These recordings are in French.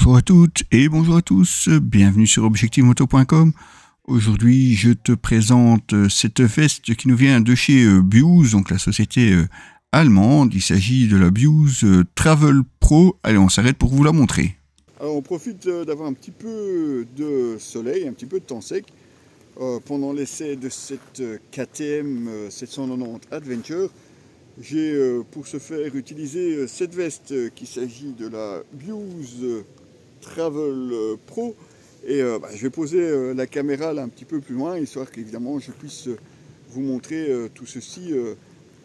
Bonjour à toutes et bonjour à tous, bienvenue sur objectivemoto.com. Aujourd'hui, je te présente cette veste qui nous vient de chez Buse, donc la société allemande. Il s'agit de la Buse Travel Pro. Allez, on s'arrête pour vous la montrer. Alors, on profite d'avoir un petit peu de soleil, un petit peu de temps sec pendant l'essai de cette KTM 790 Adventure. J'ai pour ce faire utilisé cette veste qu'il s'agit de la Buse Travel Pro et je vais poser la caméra là un petit peu plus loin histoire qu'évidemment je puisse vous montrer tout ceci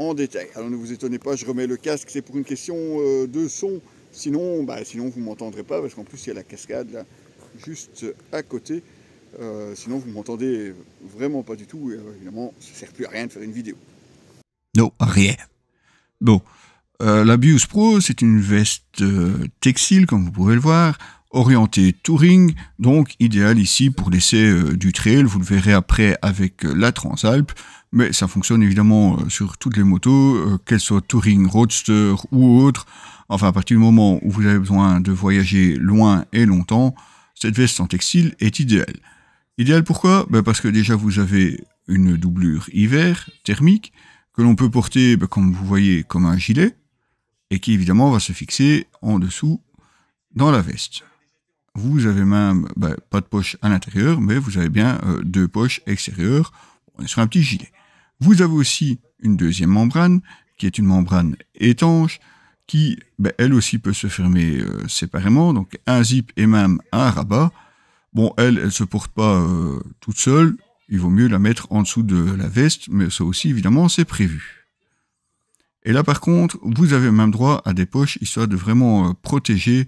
en détail. Alors ne vous étonnez pas, je remets le casque, c'est pour une question de son, sinon vous ne m'entendrez pas parce qu'en plus il y a la cascade là juste à côté, sinon vous ne m'entendez vraiment pas du tout et évidemment ça ne sert plus à rien de faire une vidéo. Non, rien. Bon, la Buse Pro, c'est une veste textile, comme vous pouvez le voir, orientée touring, donc idéale ici pour l'essai du trail. Vous le verrez après avec la Transalp, mais ça fonctionne évidemment sur toutes les motos, qu'elles soient touring, roadster ou autres. Enfin, à partir du moment où vous avez besoin de voyager loin et longtemps, cette veste en textile est idéale. Idéale pourquoi ? Parce que déjà vous avez une doublure hiver thermique, que l'on peut porter, comme vous voyez, comme un gilet, et qui évidemment va se fixer en dessous dans la veste. Vous avez même pas de poche à l'intérieur, mais vous avez bien deux poches extérieures. On est sur un petit gilet. Vous avez aussi une deuxième membrane, qui est une membrane étanche, qui elle aussi peut se fermer séparément, donc un zip et même un rabat. Bon, elle se porte pas toute seule. Il vaut mieux la mettre en dessous de la veste, mais ça aussi, évidemment, c'est prévu. Et là, par contre, vous avez même droit à des poches, histoire de vraiment protéger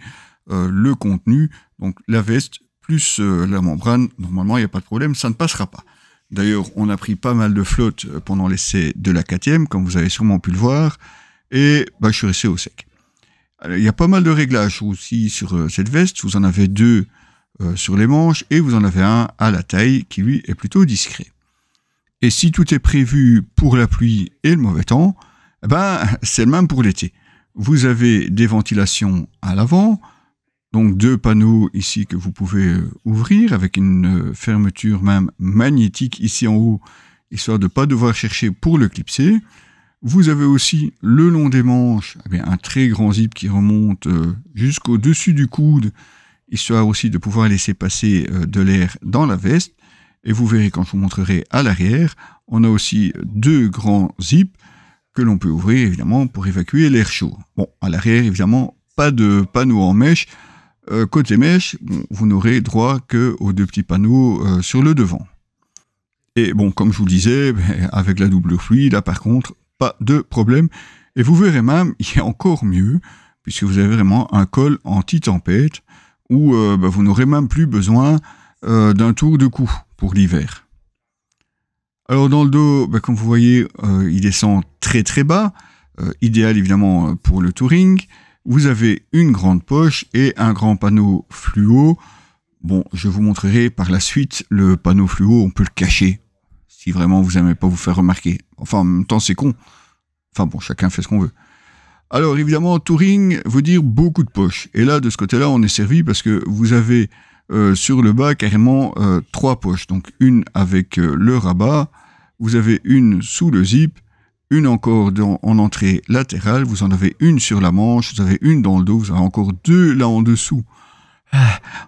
le contenu. Donc, la veste plus la membrane, normalement, il n'y a pas de problème, ça ne passera pas. D'ailleurs, on a pris pas mal de flotte pendant l'essai de la KTM, comme vous avez sûrement pu le voir, et je suis resté au sec. Alors, il y a pas mal de réglages aussi sur cette veste, vous en avez deux sur les manches, et vous en avez un à la taille qui lui est plutôt discret. Et si tout est prévu pour la pluie et le mauvais temps, c'est le même pour l'été. Vous avez des ventilations à l'avant, donc deux panneaux ici que vous pouvez ouvrir avec une fermeture même magnétique ici en haut, histoire de ne pas devoir chercher pour le clipser. Vous avez aussi le long des manches un très grand zip qui remonte jusqu'au-dessus du coude, histoire aussi de pouvoir laisser passer de l'air dans la veste. Et vous verrez quand je vous montrerai à l'arrière, on a aussi deux grands zips que l'on peut ouvrir évidemment pour évacuer l'air chaud. Bon, à l'arrière évidemment, pas de panneaux en mèche. Côté mèche, vous n'aurez droit qu'aux deux petits panneaux sur le devant. Et bon, comme je vous le disais, avec la double fluide, là par contre, pas de problème. Et vous verrez même, il y a encore mieux, puisque vous avez vraiment un col anti-tempête, où vous n'aurez même plus besoin d'un tour de cou pour l'hiver. Alors dans le dos, comme vous voyez, il descend très très bas, idéal évidemment pour le touring. Vous avez une grande poche et un grand panneau fluo. Bon, je vous montrerai par la suite le panneau fluo, on peut le cacher, si vraiment vous n'aimez pas vous faire remarquer. Enfin, en même temps, c'est con. Enfin bon, chacun fait ce qu'on veut. Alors évidemment, touring veut dire beaucoup de poches. Et là, de ce côté-là, on est servi parce que vous avez sur le bas carrément trois poches. Donc une avec le rabat, vous avez une sous le zip, une encore en entrée latérale, vous en avez une sur la manche, vous avez une dans le dos, vous avez encore deux là en dessous.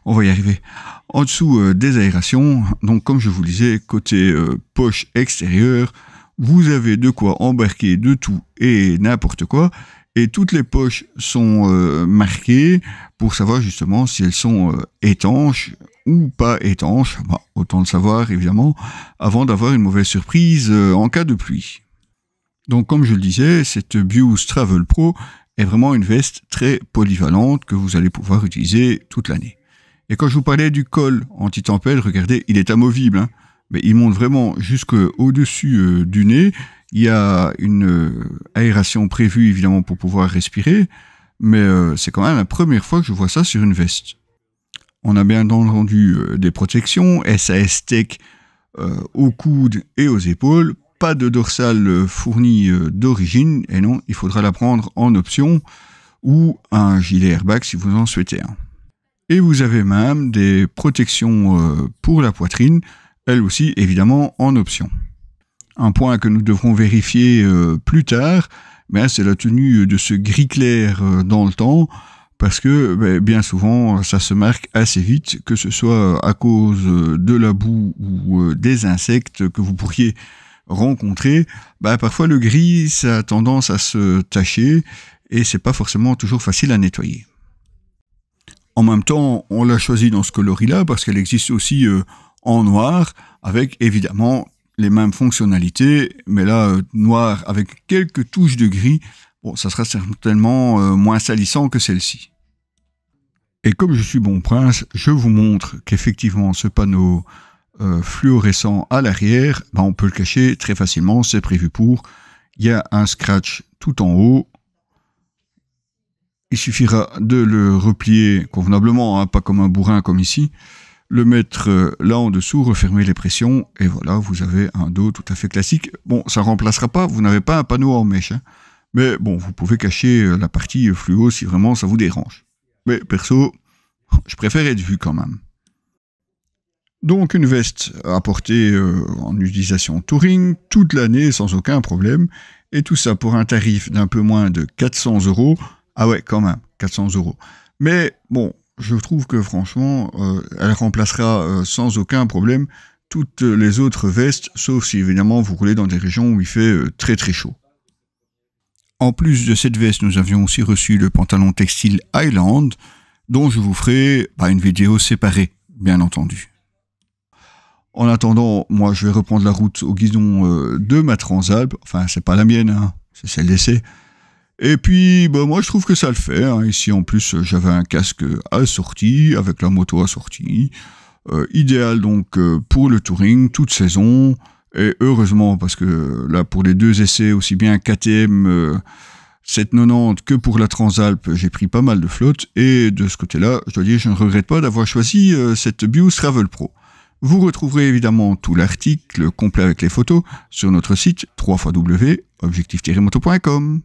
On va y arriver. En dessous des aérations, donc comme je vous le disais, côté poche extérieure, vous avez de quoi embarquer de tout et n'importe quoi. Et toutes les poches sont marquées pour savoir justement si elles sont étanches ou pas étanches. Autant le savoir évidemment avant d'avoir une mauvaise surprise en cas de pluie. Donc comme je le disais, cette Buse Travel Pro est vraiment une veste très polyvalente que vous allez pouvoir utiliser toute l'année. Et quand je vous parlais du col anti-tempête, regardez, il est amovible, mais il monte vraiment jusqu'au-dessus du nez. Il y a une aération prévue évidemment pour pouvoir respirer, mais c'est quand même la première fois que je vois ça sur une veste. On a bien entendu des protections, SAS Tech aux coudes et aux épaules, pas de dorsale fournie d'origine, et non, il faudra la prendre en option, ou un gilet airbag si vous en souhaitez un. Et vous avez même des protections pour la poitrine, elles aussi évidemment en option. Un point que nous devrons vérifier plus tard, c'est la tenue de ce gris clair dans le temps, parce que bien souvent ça se marque assez vite, que ce soit à cause de la boue ou des insectes que vous pourriez rencontrer. Parfois le gris ça a tendance à se tacher et c'est pas forcément toujours facile à nettoyer. En même temps, on l'a choisi dans ce coloris-là parce qu'elle existe aussi en noir, avec évidemment les mêmes fonctionnalités, mais là, noir avec quelques touches de gris, ça sera certainement moins salissant que celle-ci. Et comme je suis bon prince, je vous montre qu'effectivement ce panneau fluorescent à l'arrière, on peut le cacher très facilement, c'est prévu pour. Il y a un scratch tout en haut. Il suffira de le replier convenablement, pas comme un bourrin comme ici, le mettre là en dessous, refermer les pressions, et voilà, vous avez un dos tout à fait classique. Ça ne remplacera pas, vous n'avez pas un panneau en mèche, mais vous pouvez cacher la partie fluo si vraiment ça vous dérange. Mais perso, je préfère être vu quand même. Donc une veste à porter en utilisation touring toute l'année sans aucun problème, et tout ça pour un tarif d'un peu moins de 400 €. Ah ouais, quand même, 400 €. Mais je trouve que franchement, elle remplacera sans aucun problème toutes les autres vestes, sauf si évidemment vous roulez dans des régions où il fait très très chaud. En plus de cette veste, nous avions aussi reçu le pantalon textile Highland, dont je vous ferai une vidéo séparée, bien entendu. En attendant, moi je vais reprendre la route au guidon de ma Transalp, enfin c'est pas la mienne, c'est celle d'essai. Et puis, moi je trouve que ça le fait. Ici en plus, j'avais un casque assorti, avec la moto assortie. Idéal donc pour le touring, toute saison. Et heureusement, parce que là pour les deux essais, aussi bien KTM 790 que pour la Transalp, j'ai pris pas mal de flotte. Et de ce côté-là, je dois dire, je ne regrette pas d'avoir choisi cette Bios Travel Pro. Vous retrouverez évidemment tout l'article complet avec les photos sur notre site www.objectif-moto.com.